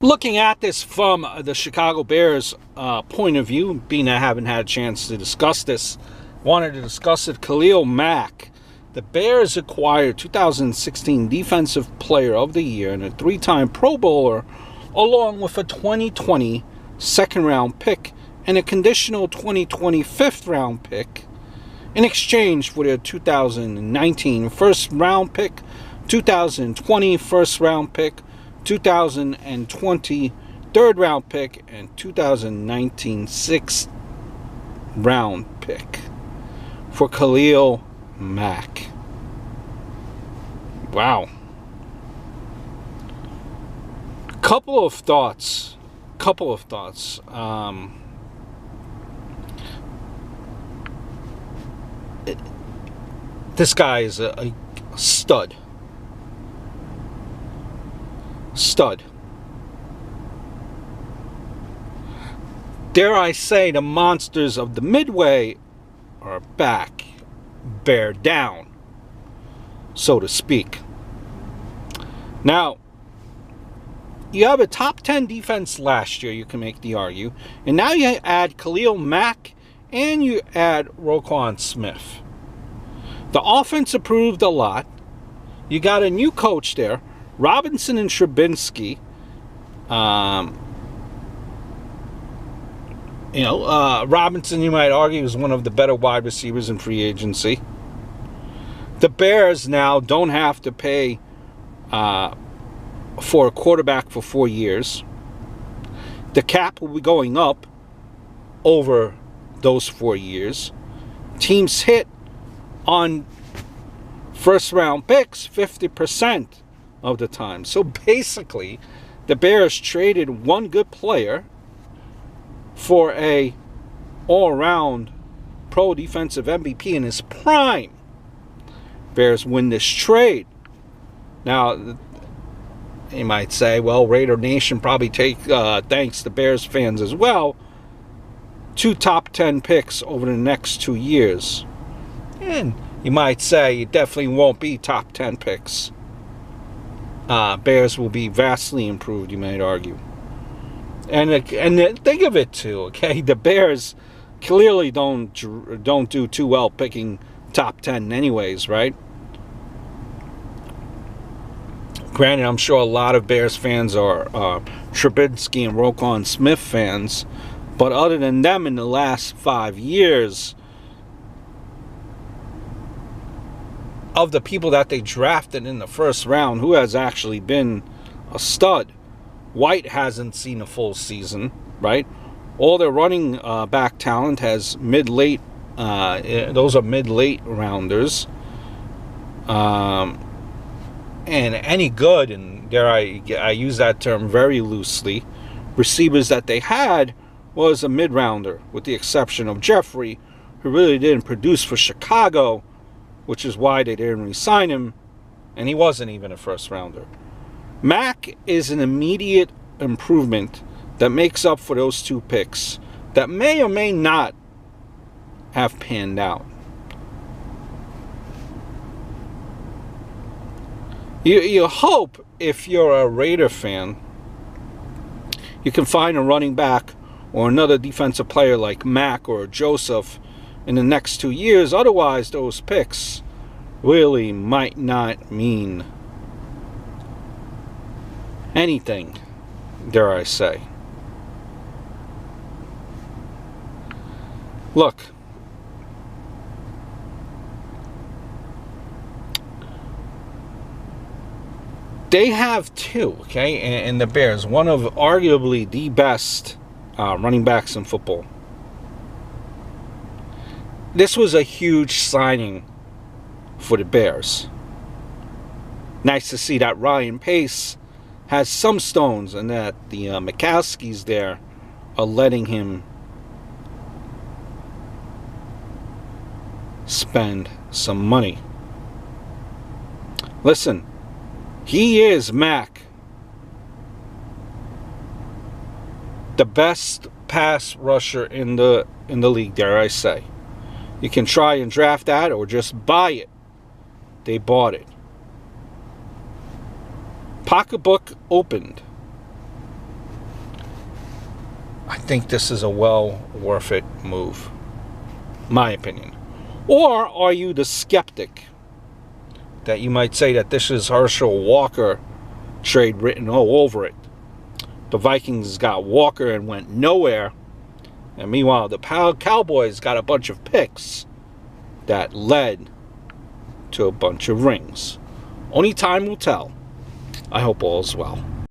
Looking at this from the Chicago Bears point of view, being I haven't had a chance to discuss this, wanted to discuss it. Khalil Mack. The Bears acquired 2016 Defensive Player of the Year and a 3-time Pro Bowler, along with a 2020 second-round pick and a conditional 2020 fifth-round pick in exchange for their 2019 first-round pick, 2020 first-round pick, 2020 third round pick, and 2019 sixth round pick for Khalil Mack. Wow. Couple of thoughts. This guy is a stud. Dare I say, the monsters of the Midway are back, bear down, so to speak. Now, you have a top 10 defense last year, you can make the argue, and now you add Khalil Mack and you add Roquan Smith. The offense improved a lot. You got a new coach there, Robinson and Trubinsky. Robinson, you might argue, is one of the better wide receivers in free agency. The Bears now don't have to pay for a quarterback for 4 years. The cap will be going up over those 4 years. Teams hit on first round picks 50% of the time. So basically, the Bears traded one good player for a all-around pro defensive MVP in his prime. Bears win this trade. Now, you might say, well, Raider Nation probably thanks the Bears fans as well, 2 top 10 picks over the next 2 years. And you might say it definitely won't be top 10 picks. Bears will be vastly improved, you might argue. And think of it too, okay? The Bears clearly don't do too well picking top 10 anyways, right? Granted, I'm sure a lot of Bears fans are Trubinsky and Roquan Smith fans, but other than them, in the last 5 years, of the people that they drafted in the first round, who has actually been a stud? White hasn't seen a full season, right? All their running back talent has mid-late. Those are mid-late rounders. And any good, and there I use that term very loosely, receivers that they had was a mid-rounder, with the exception of Jeffrey, who really didn't produce for Chicago, which is why they didn't re-sign him, and he wasn't even a first-rounder. Mack is an immediate improvement that makes up for those 2 picks that may or may not have panned out. You hope, if you're a Raider fan, you can find a running back or another defensive player like Mack or Joseph in the next 2 years. Otherwise, those picks really might not mean anything, dare I say. Look, they have 2, okay, and the Bears, one of arguably the best running backs in football. This was a huge signing for the Bears. Nice to see that Ryan Pace has some stones and that the McCaskies there are letting him spend some money. Listen, he is, Mack, the best pass rusher in the league, dare I say. You can try and draft that or just buy it. They bought it. Pocketbook opened. I think this is a well worth it move. My opinion. Or are you the skeptic that you might say that this is Herschel Walker trade written all over it? The Vikings got Walker and went nowhere. And meanwhile, the Cowboys got a bunch of picks that led to a bunch of rings. Only time will tell. I hope all is well.